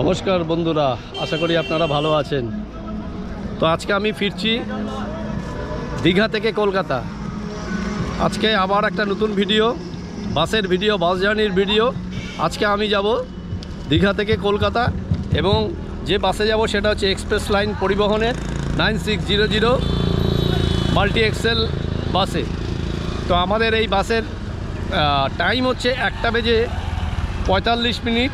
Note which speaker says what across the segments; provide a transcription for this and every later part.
Speaker 1: নমস্কার বন্ধুরা, আশা করি আপনারা ভালো আছেন। তো আজকে আমি ফিরছি দীঘা থেকে কলকাতা। আজকে আবার একটা নতুন ভিডিও, বাসের ভিডিও, বাস জার্নির ভিডিও। আজকে আমি যাব দীঘা থেকে কলকাতা এবং যে বাসে যাব সেটা হচ্ছে এক্সপ্রেস লাইন পরিবহনের 9600 মাল্টি এক্সেল বাসে। তো আমাদের এই বাসের টাইম হচ্ছে 1:45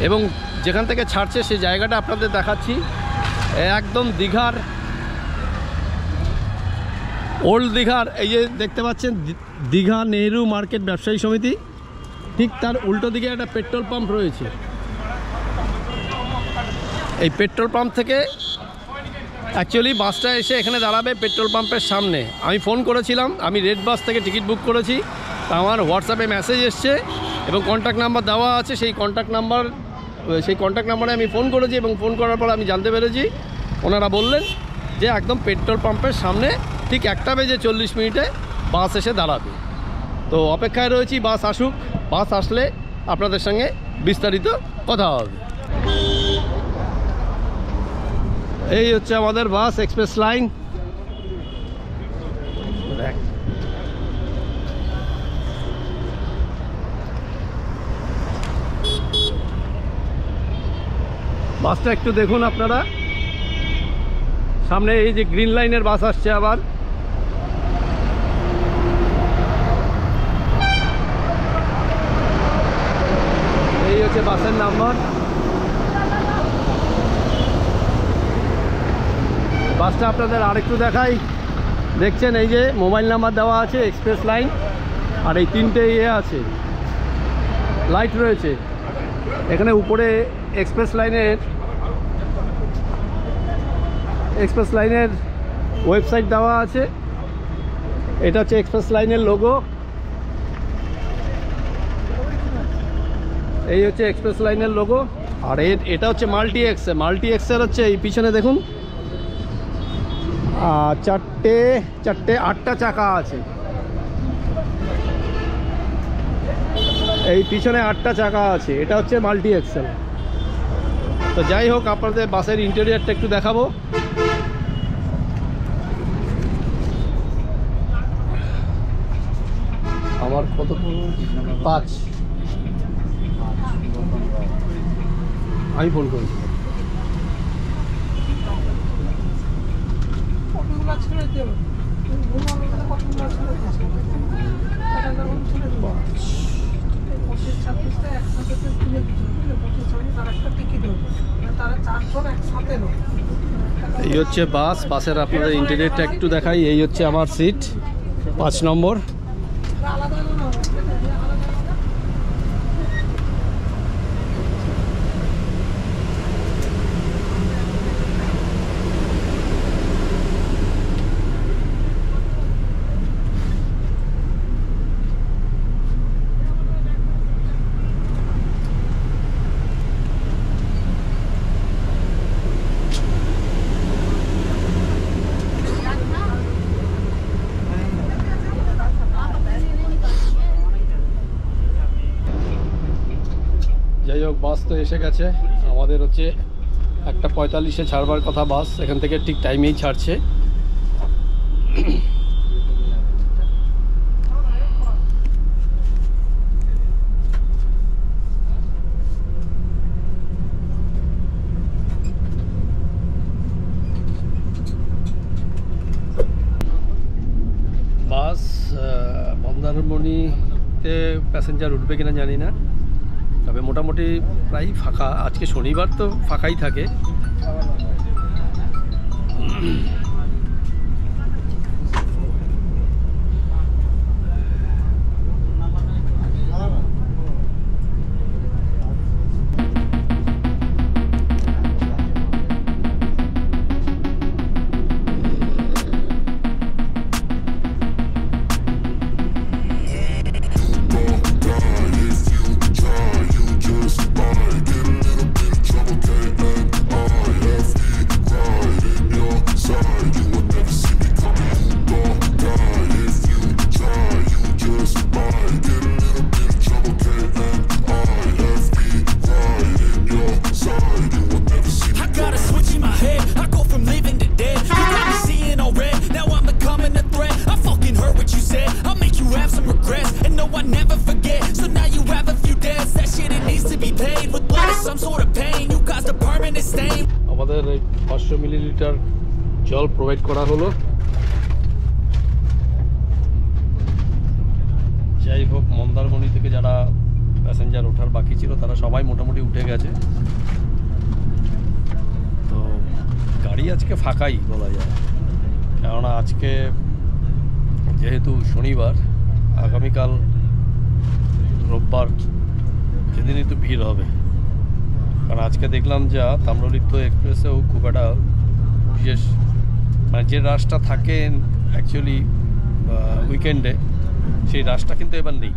Speaker 1: এবং যেখান থেকে ছাড়ছে সেই জায়গাটা আপনাদের দেখাচ্ছি। একদম দীঘার, ওল্ড দীঘার, এই যে দেখতে পাচ্ছেন দীঘা নেহেরু মার্কেট ব্যবসায়ী সমিতি, ঠিক তার উল্টো দিকে একটা পেট্রোল পাম্প রয়েছে। এই পেট্রোল পাম্প থেকে অ্যাকচুয়ালি বাসটা এসে এখানে দাঁড়াবে পেট্রোল পাম্পের সামনে। আমি ফোন করেছিলাম, আমি রেড বাস থেকে টিকিট বুক করেছি। তা আমার হোয়াটসঅ্যাপে মেসেজ এসছে এবং কন্ট্যাক্ট নাম্বার দেওয়া আছে। সেই কন্ট্যাক্ট নাম্বারে আমি ফোন করেছি এবং ফোন করার পর আমি জানতে পেরেছি, ওনারা বললেন যে একদম পেট্রোল পাম্পের সামনে ঠিক 1:40 বাস এসে দাঁড়াবে। তো অপেক্ষায় রয়েছি বাস আসুক। বাস আসলে আপনাদের সঙ্গে বিস্তারিত কথা হবে। এই হচ্ছে আমাদের বাস এক্সপ্রেস লাইন। বাসটা একটু দেখুন আপনারা, সামনে এই যে গ্রিন লাইনের বাস আসছে আবার। এই হচ্ছে বাসের নাম্বার। বাসটা আপনাদের আরেকটু দেখাই। দেখছেন এই যে মোবাইল নাম্বার দেওয়া আছে, এক্সপ্রেস লাইন, আর এই তিনটে আছে লাইট রয়েছে এখানে উপরে। এক্সপ্রেস লাইনের ওয়েবসাইট দেওয়া আছে। এটা হচ্ছে এক্সপ্রেস লাইনের লোগো। এই হচ্ছে এক্সপ্রেস লাইনের লোগো। আর এটা হচ্ছে মাল্টি এক্সের হচ্ছে এই পিছনে দেখুন, চারটে 8টা চাকা আছে। এই পিছনে 8টা চাকা আছে। এটা হচ্ছে মাল্টি এক্সেল। তো যাই হোক, আপনাদের বাসের ইন্টেরিয়রটা একটু দেখাবো। আমার কত 5 আমি ফোন করেছি। এই হচ্ছে বাসের আপনাদের ইন্টেরিয়রটা একটু দেখাই। এই হচ্ছে আমার সিট 5 নম্বর। যাই হোক, বাস তো এসে গেছে। আমাদের হচ্ছে 1:45 ছাড়বার কথা বাস। এখান থেকে ঠিক টাইমেই ছাড়ছে। বাস মন্দারমণিতে প্যাসেঞ্জার উঠবে কিনা জানি না, তবে মোটামুটি প্রায় ফাঁকা। আজকে শনিবার তো ফাঁকাই থাকে।
Speaker 2: Trouble, can't act, I have it right in your side.
Speaker 1: আমাদের 500 মিলিলিটার জল প্রোভাইড করা হলো। যাই হোক, মন্দারমণি থেকে যারা প্যাসেঞ্জার ওঠার বাকি ছিল তারা সবাই মোটামুটি উঠে গেছে। তো গাড়ি আজকে ফাঁকাই বলা যায়, কেননা আজকে যেহেতু শনিবার, আগামীকাল রোববার, সেদিনই তো ভিড় হবে। কারণ আজকে দেখলাম যা তাম্রলিপ্ত এক্সপ্রেসেও খুব একটা বিশেষ, মানে যে রাশটা থাকে অ্যাকচুয়ালি উইকেন্ডে, সেই রাশটা কিন্তু এবার নেই।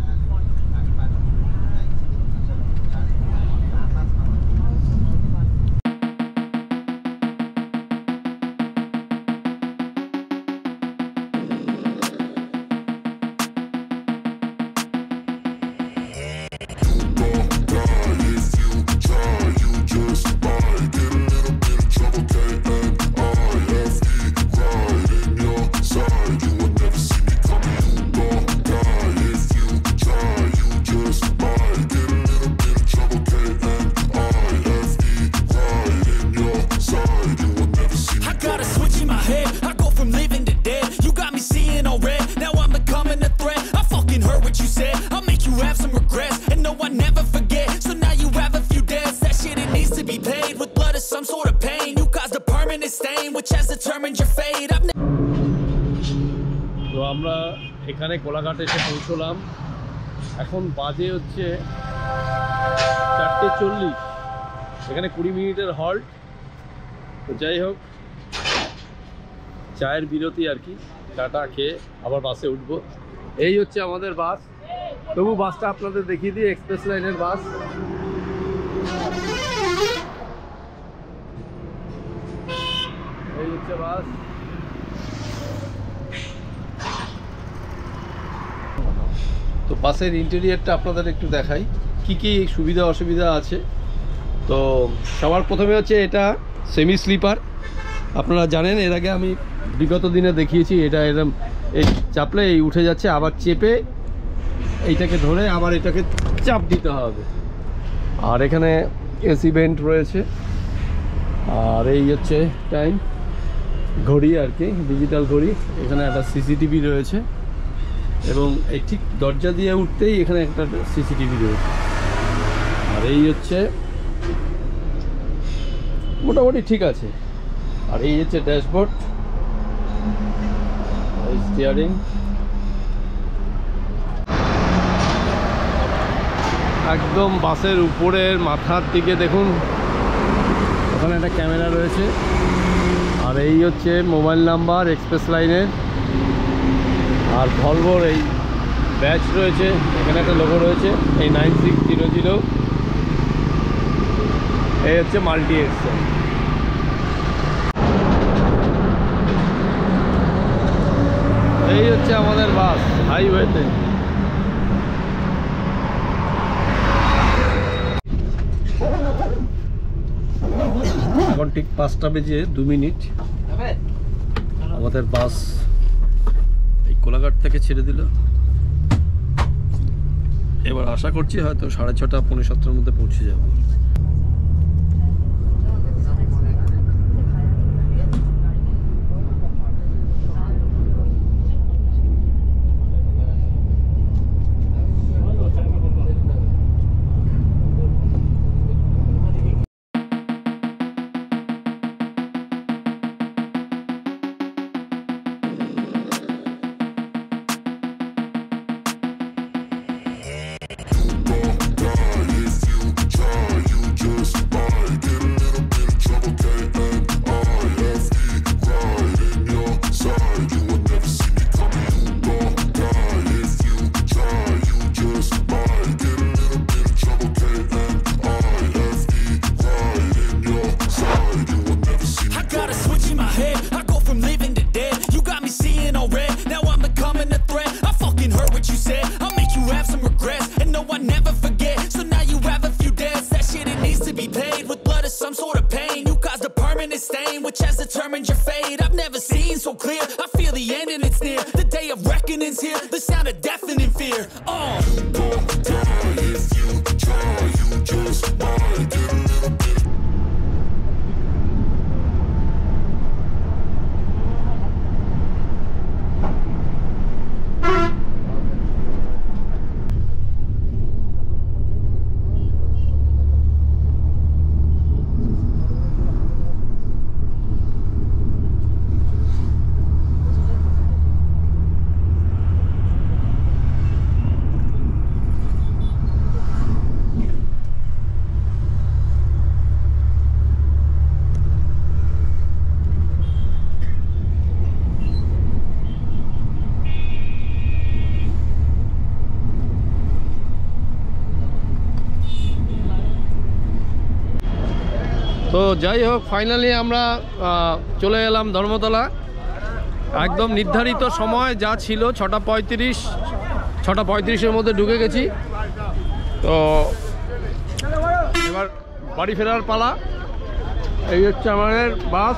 Speaker 1: তো আমরা এখানে কোলাঘাটে এসে পৌঁছলাম। এখন বাজে হচ্ছে 4:40। এখানে 20 মিনিটের হল্ট। তো যাই হোক, চায়ের বিরতি আর কি, চাটা খেয়ে আবার বাসে উঠবো। এই হচ্ছে আমাদের বাস। তবু বাসটা আপনাদের দেখিয়ে দিই, এক্সপ্রেস লাইনের বাস। এই হচ্ছে বাস। তো বাসের ইন্টেরিয়রটা আপনাদের একটু দেখাই, কি কি সুবিধা অসুবিধা আছে। তো সবার প্রথমে হচ্ছে এটা সেমি স্লিপার। আপনারা জানেন, এর আগে আমি বিগত দিনে দেখিয়েছি, এটা এরকম এই চাপলে এই উঠে যাচ্ছে, আবার চেপে এইটাকে ধরে আবার এটাকে চাপ দিতে হবে। আর এখানে এসি ভেন্ট রয়েছে। আর এই হচ্ছে টাইম ঘড়ি আর কি, ডিজিটাল ঘড়ি। এখানে একটা সিসিটিভি রয়েছে এবং এই ঠিক দরজা দিয়ে উঠতেই এখানে একটা সিসিটিভি রয়েছে। আর এই হচ্ছে মোটামুটি ঠিক আছে। আর এই হচ্ছে ড্যাশবোর্ড, স্টিয়ারিং। একদম বাসের উপরের মাথার দিকে দেখুন, ওখানে একটা ক্যামেরা রয়েছে। আর এই হচ্ছে মোবাইল নাম্বার এক্সপ্রেস লাইনের। আর ভলভোর এই ব্যাচ রয়েছে, এখানে একটা লোগো রয়েছে, এই 9600। এই হচ্ছে মাল্টি এক্সেল। এই হচ্ছে আমাদের বাস হাইওয়েতে। এখন ঠিক 5টা বেজে 2 মিনিট আমাদের বাস এই কোলাঘাট থেকে ছেড়ে দিল। এবার আশা করছি হয়তো 6:30 পৌনে 7টার মধ্যে পৌঁছে যাব। তো যাই হোক, ফাইনালি আমরা চলে এলাম ধর্মতলা। একদম নির্ধারিত সময় যা ছিল 6:35, 6:35-এর মধ্যে ঢুকে গেছি। তো এবার বাড়ি ফেরার পালা। এই হচ্ছে আমাদের বাস।